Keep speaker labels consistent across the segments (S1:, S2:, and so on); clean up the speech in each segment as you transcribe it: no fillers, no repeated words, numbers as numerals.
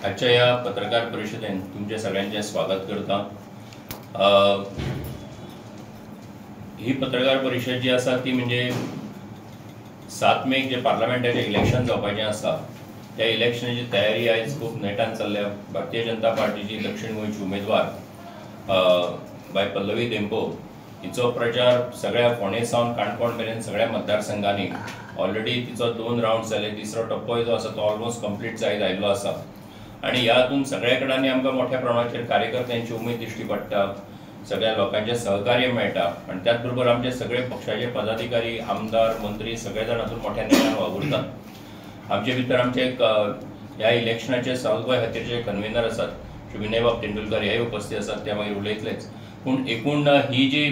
S1: आजच्या या पत्रकार परिषदेत तुमच्या सगळ्यांचे स्वागत करता। ही पत्रकार परिषद जी आसा ती म्हणजे 7 मेक जे पार्लमेंटाचे इलेक्शन जावपाचें आसा त्या इलेक्शनाची तयारी आयज खूब नेटान चल्ल्या। भारतीय जनता पार्टीची दक्षिण गोंयची उमेदवार बाय पल्लवी धेंपो हिचो प्रचार सगळ्या फोंडे सावन काणकोण मेरेन सगळ्या मतदारसंघांनी ऑलरेडी तिचो 2 राउंड जाले। तिसरो टप्पो जो आसा तो ऑलमोस्ट कंप्लीट जायत आयिल्लो आसा आणि ह्यातून सगळ्या कडेन आमकां मोठ्या प्रमाणाचेर कार्यकर्त्यांची उमेद दिश्टी पडटा, सगळ्या लोकांचे सहकार्य मेळटा आणि त्याच बरोबर आमचे सगळे पक्षाचे पदाधिकारी आमदार मंत्री सगळे जाण हातूंत मोठ्या नेटान वावुरतात। आमचे भितर आमचे ह्या इलेक्शनाचे साऊथ गोंय खातीरचे कन्व्हेनर आसात श्री विनय बाब तेंडुलकर हे उपस्थित आसात, ते मागीर उलयतलेच। पूण एकूण ही जी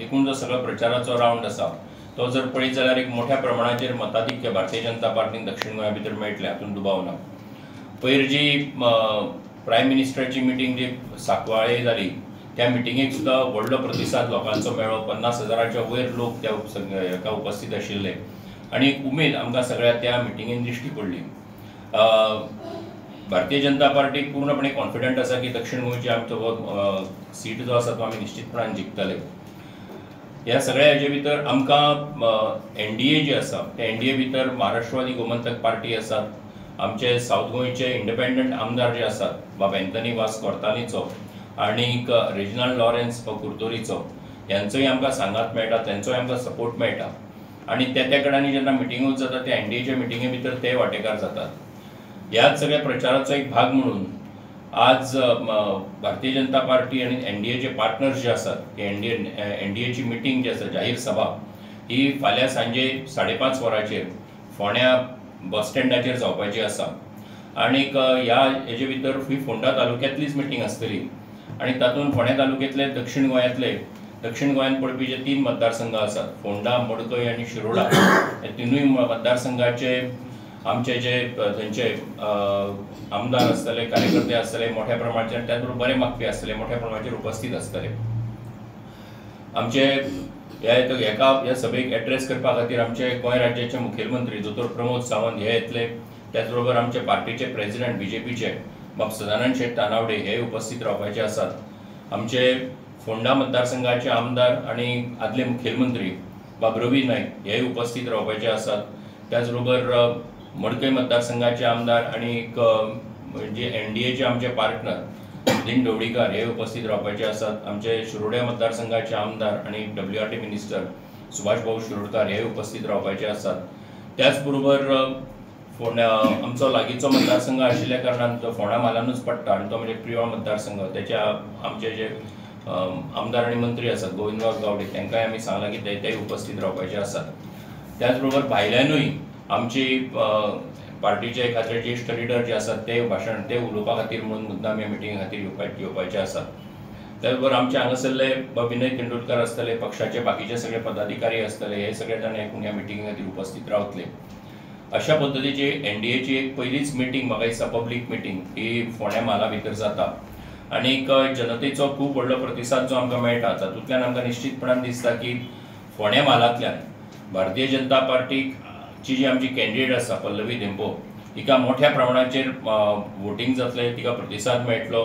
S1: एकूण जो सगळो प्रचाराचो राउंड आसा तो जर पळयत जाल्यार एक मोठ्या प्रमाणाचेर मताधिक्य भारतीय जनता पार्टीन दक्षिण गोंया भितर मेळटलें, हातूंत दुबाव ना। पयर जी प्रायम मिनिस्टराची मिटींग जी सांकवाळे जाली त्या मिटिंगेक सुद्धा व्हडलो प्रतिसाद लोकांचो मेळ्ळो। 50,000च्या वयर लोक त्या उपस्थित आशिल्ले आणि उमेद आमकां सगळ्या त्या मिटिंगेन दिश्टी पडली। भारतीय जनता पार्टी पूर्णपणे कॉन्फिडंट आसा की दक्षिण गोंयची आमचो सीट जो आसा तो आमी निश्चितपणान जिखतले। ह्या सगळ्या हेजे भितर आमकां एनडीए जी आसा त्या एनडीए भितर महाराष्ट्रवादी गोमंतक पार्टी आसात, आमचे साऊथ गोंयचे इंडिपेंडंट आमदार जे आसात बाब एंथनी वास कोर्तानीचो आणि रेजिनाल्ड लॉरेन्स कुर्तोरीचो यांचोय आमकां सांगात मेळटा, त्यांचोय आमकां सपोर्ट मेळटा आणि त्या कडेन जेन्ना मिटिंगो जाता त्या एनडीएच्या मिटिंगे भितर ते वांटेकार जातात। ह्याच सगळ्या प्रचाराचो एक भाग म्हणून आज भारतीय जनता पार्टी आणि एनडीएचे पार्टनर्स जे आसात एनडीएची मिटिंग जी आसा जाहीर सभा ही फाल्यां सांजे 5:30 वरांचेर फोंड्या बस स्टँडाचेर जावपाची आसा आणि ह्या हेजे भितर ही फोंडा तालुक्यांतलीच मिटींग आसतली आणि तातूंत फोंड्या तालुक्यांतले दक्षिण गोंयांत पडपी जे 3 मतदारसंघ आसात फोंडा, मडकय आणि शिरोडा हे तिनूय मतदारसंघाचे आमचे जे थंयचे आमदार आसतले, कार्यकर्ते आसतले मोठ्या प्रमाणाचेर, त्याच बरोबर बरे मागपी आसतले मोठ्या प्रमाणाचेर उपस्थित आसतले। आमचे ह्या सभेक एड्रेस करपा खातीर आमचे गोंय राज्याचे मुखेलमंत्री दोतोर प्रमोद सावंत हे येतले, त्याच बरोबर आमचे पार्टीचे प्रेसिडेंट बीजेपीचे बाब सदानंद शेट तानावडे हे उपस्थित रावपाचे आसात। आमचे फोंडा मतदारसंघाचे आमदार आणि आदले मुखेलमंत्री बाब रवी नाईक हे उपस्थित रावपाचे आसात। त्याच बरोबर मडकय मतदारसंघाचे आमदार आणि जे एनडीएचे आमचे पार्टनर नितीन ढवळीकर हे उपस्थित रावपाचे आसात। आमचे शिरोड्या मतदारसंघाचे आमदार आणि WRT मिनिस्टर सुभाष भाऊ शिरोडकार हे उपस्थित रावपाचे आसात। त्याच बरोबर फोंड्या आमचो लागींचो मतदारसंघ आशिल्ल्या कारणान तो फोंडा म्हालानूच पडटा आणि तो म्हणजे प्रिवा मतदारसंघ, त्याच्या आमचे जे आमदार आणि मंत्री आसात गोविंदराव गावडे तांकांय आमी सांगलां की ते उपस्थित रावपाचे आसात। त्याच बरोबर भायल्यानूय आमची पार्टीचे खातीर ज्येश्ठ लिडर जे आसात ते उलोवपा खातीर म्हणून मुद्दाम ह्या मिटिंगे खातीर येवपाचे आसात। त्याच बरोबर आमचे हांगासरले विनय तेंडुलकर आसतले, पक्षाचे बाकीचे सगळे पदाधिकारी आसतले, हे सगळे जाण एकूण ह्या मिटिंगे खातीर उपस्थित रावतले। अशा पद्दतीची एनडीएची एक पयलीच मिटींग म्हाका दिसता पब्लीक मिटींग ही फोंड्या म्हाला भितर जाता आणि जनतेचो खूब व्हडलो प्रतिसाद जो आमकां मेळटा तातूंतल्यान आमकां निश्चितपणान दिसता की फोंड्या म्हालांतल्यान भारतीय जनता पार्टीची जी आमची कॅन्डिडेट आसा पल्लवी धेंपो हिका मोठ्या प्रमाणाचेर वोटींग जातलें, तिका प्रतिसाद मेळटलो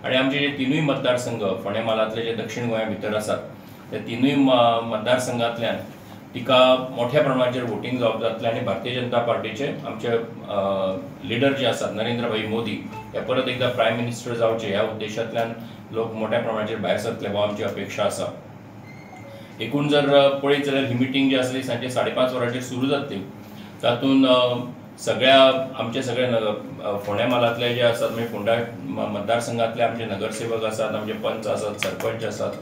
S1: आणि आमचे जे तिनूय मतदारसंघ फोंड्या म्हालांतले जे दक्षिण गोंया भितर आसात त्या तिनूय मतदारसंघांतल्यान तिका मोठ्या प्रमाणाचेर वोटींग जातलें आणि भारतीय जनता पार्टीचे आमचे लिडर जे आसात नरेंद्र भाई मोदी हे परत एकदा प्रायम मिनिस्टर जावचे ह्या उद्देशांतल्यान लोक मोठ्या प्रमाणाचेर भायर सरतले हो आमची अपेक्षा आसा। एकूण जर पळयत जाल्यार ही मिटींग जी आसली सांजे 5:30 वरांचेर सुरू जातली, तातूंत सगळ्या आमचे सगळे फोंड्या म्हालांतले जे आसात म्हणजे फोंडा मतदारसंघांतले आमचे नगरसेवक आसात, आमचे पंच आसात, सरपंच आसात,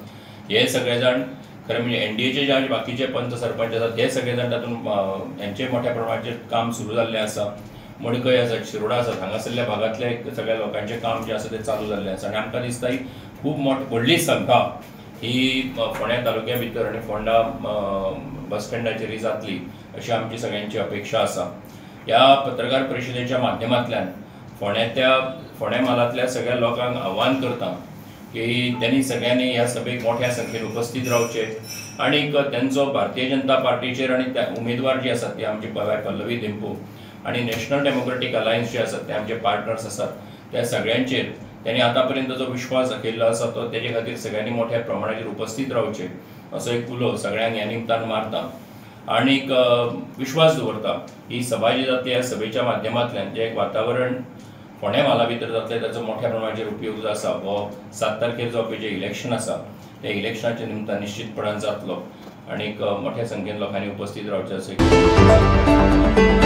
S1: हे सगळे जाण खरें म्हणजे एनडीएचे जे बाकीचे पंच सरपंच आसात हे सगळे जाण तातूंत यांचे मोठ्या प्रमाणाचेर काम सुरू जाल्लें आसा। मडकय आसात, शिरोडा आसात, हांगासरल्या भागांतले सगळ्या लोकांचे काम जे आसा ते चालू जाल्लें आसा आनी आमकां दिसता ही खूब व्हडली संख्या ही फोंड्या तालुक्या भितर आणि फोंडा बस स्टँडाचेर जातली अशी आमची सगळ्यांची अपेक्षा आसा। ह्या पत्रकार परिशदेच्या माध्यमांतल्यान फोंड्या म्हालांतल्या सगळ्या लोकांक आव्हान करता की त्यांनी सगळ्यांनी ह्या सभेक मोठ्या संख्येन उपस्थित रावचे आणि त्यांचो भारतीय जनता पार्टीचेर आणि त्या उमेदवार जे आसात ते आमचे पल्लवी धेंपो आणि नॅशनल डेमोक्रेटीक अलायन्स जे आसात ते आमचे पार्टनर्स आसात त्या सगळ्यांचेर त्यांनी आतापर्यंत जो विश्वास दाखयल्लो आसा तो तेजे खातीर सगळ्यांनी मोठ्या प्रमाणाचेर उपस्थित रावचे असो एक उलो सगळ्यांक ह्या निमतान मारता आनीक विश्वास दवरता ही सभा जी जाता ह्या सभेच्या माध्यमांतल्यान जे एक वातावरण फोंड्या म्हाला भितर जातलें ताचो मोठ्या प्रमाणाचेर उपयोग जो आसा हो 7 तारखेर जावपी जे इलेक्शन आसा त्या इलेक्शनाच्या निमतान निश्चितपणान जातलो आनीक मोठ्या संख्येन लोकांनी उपस्थित रावचे अशें